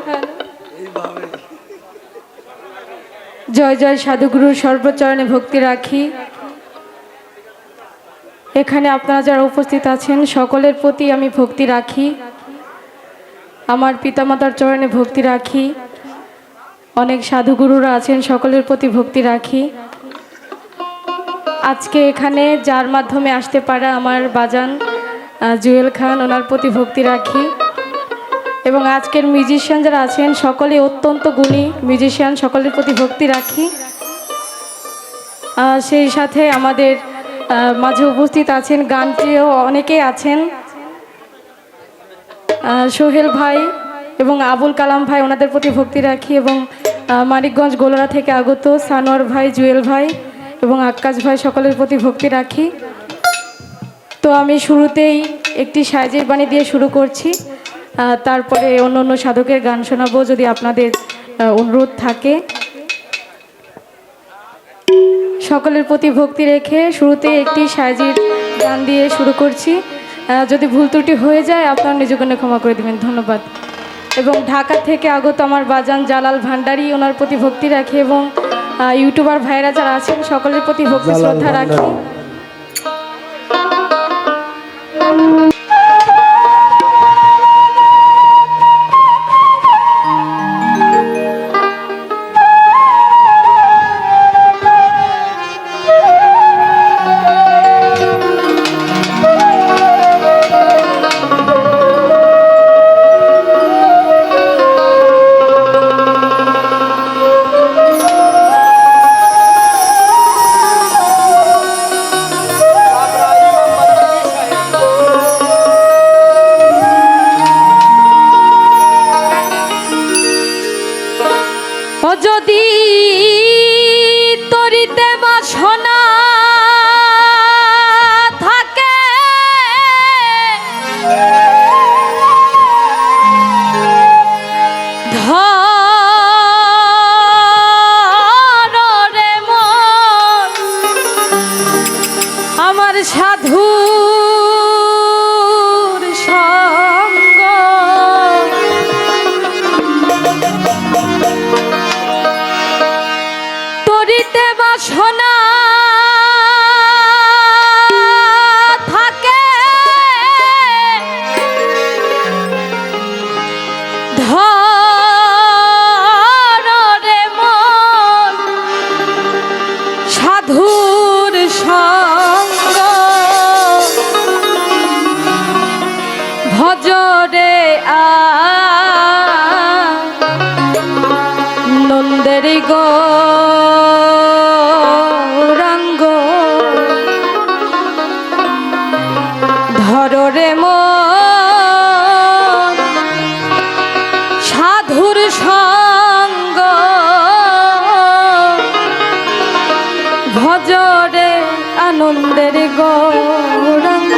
Hello. জয় জয় সাধুগুরু সর্বচরণে ভক্তি রাখি। এখানে আপনারা যারা উপস্থিত আছেন সকলের প্রতি আমি ভক্তি রাখি, আমার পিতামাতার চরণে ভক্তি রাখি, অনেক সাধুগুরুরা আছেন সকলের প্রতি ভক্তি রাখি। আজকে এখানে যার মাধ্যমে আসতে পারা আমার বাজান জুয়েল খান, ওনার প্রতি ভক্তি রাখি। এবং আজকের মিউজিশিয়ান যারা আছেন সকলে অত্যন্ত গুণী মিউজিশিয়ান, সকলের প্রতি ভক্তি রাখি। সেই সাথে আমাদের মাঝে উপস্থিত আছেন গানপ্রিয় অনেকেই আছেন, সোহেল ভাই এবং আবুল কালাম ভাই, ওনাদের প্রতি ভক্তি রাখি। এবং মানিকগঞ্জ গোলরা থেকে আগত সানোয়ার ভাই, জুয়েল ভাই এবং আক্কাস ভাই, সকলের প্রতি ভক্তি রাখি। তো আমি শুরুতেই একটি সাইজের বাণী দিয়ে শুরু করছি, তারপরে অন্য অন্য সাধকের গান শোনাবো যদি আপনাদের অনুরোধ থাকে। সকলের প্রতি ভক্তি রেখে শুরুতে একটি সাইজির গান দিয়ে শুরু করছি। যদি ভুল ত্রুটি হয়ে যায় আপনারা নিজগুণে ক্ষমা করে দেবেন, ধন্যবাদ। এবং ঢাকা থেকে আগত আমার বাজান জালাল ভান্ডারী, ওনার প্রতি ভক্তি রাখি। এবং ইউটিউবার ভাইরা যারা আছেন সকলের প্রতি ভক্তি শ্রদ্ধা রাখি। যদি তরিতে বাসনা থাকে ধরে মন আমার সাধুর সঙ্গ, তরিতে বাসনা থাকে ধরে মন সাধুর সঙ্গ, ভজরে নন্দের গৌরাঙ্গ, ধরে মন সাধুর সঙ্গ, ভজরে আনন্দের গৌরাঙ্গ।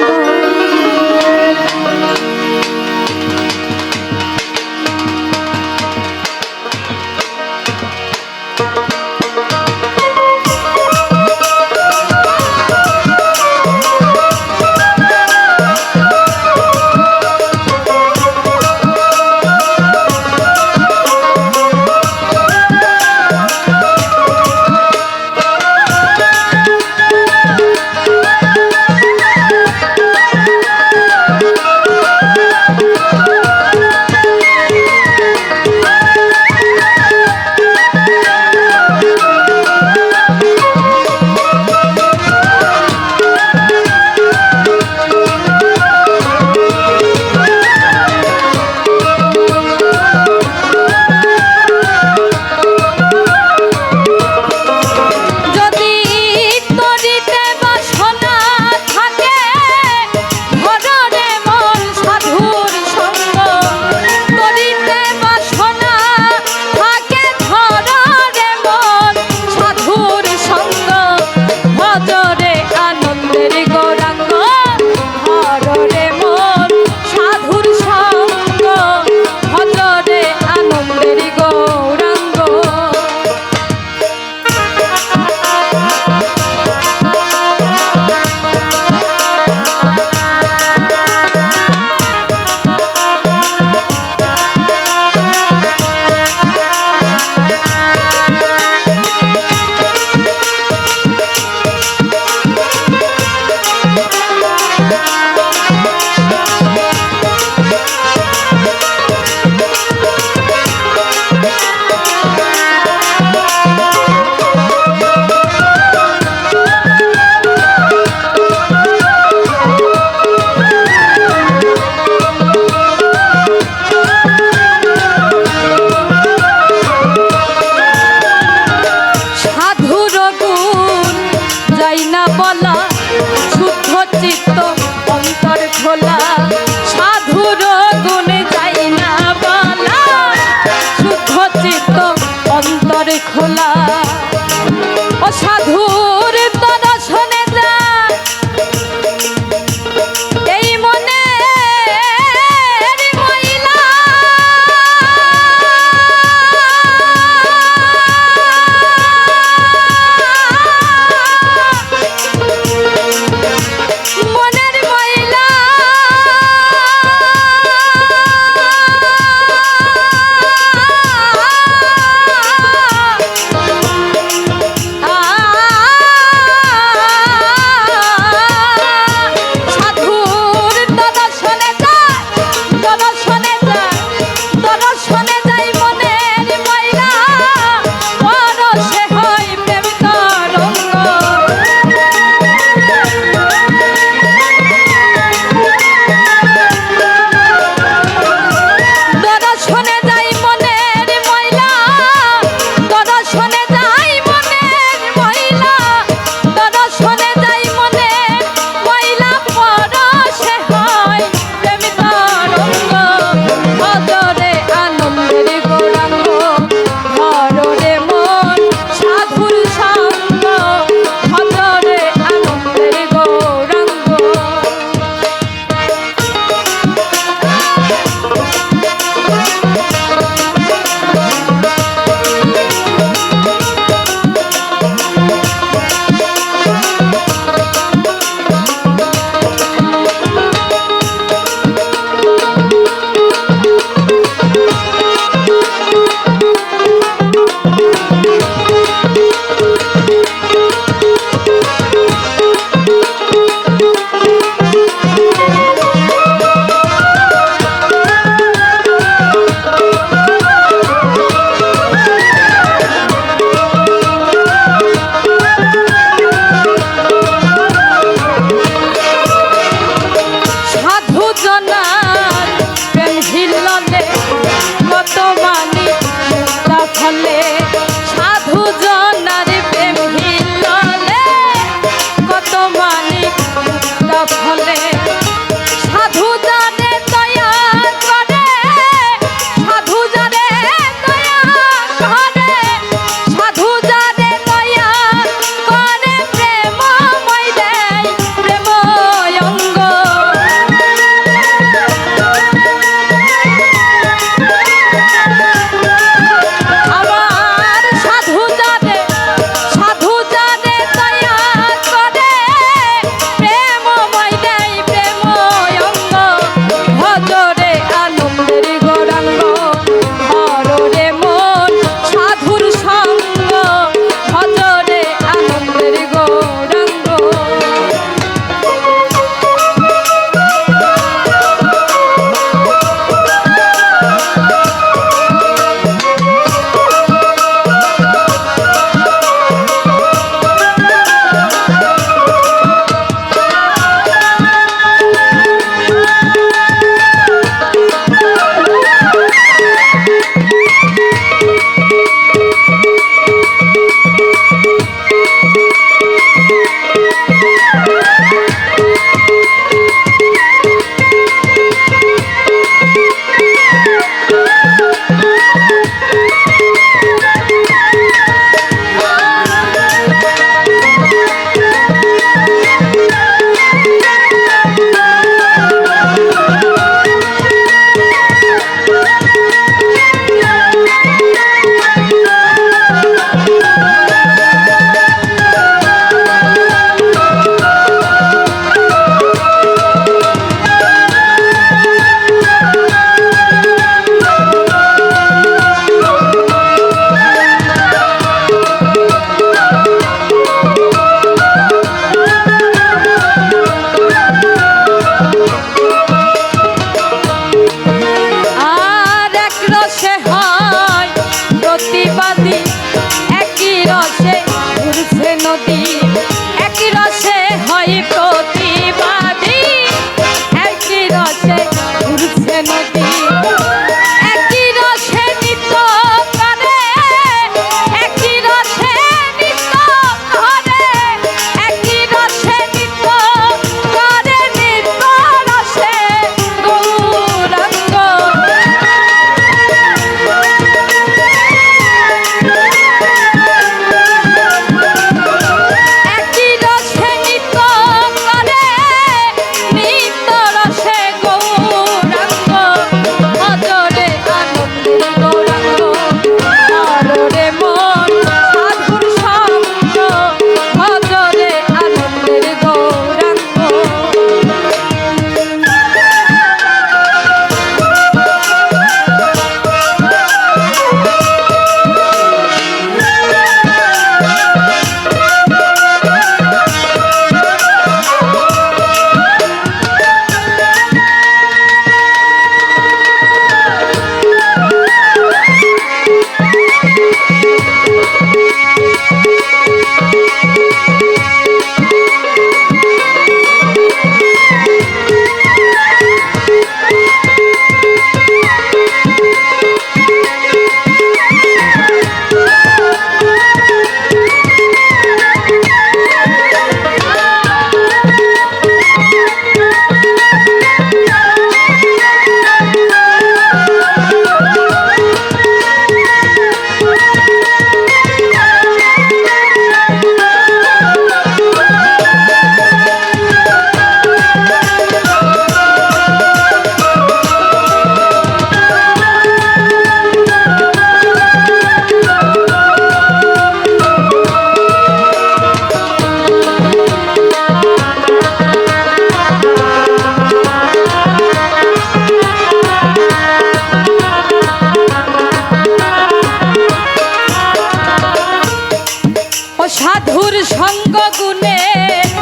আগুনে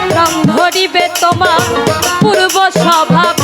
রং ধরিবে তোমার পূর্ব স্বভাব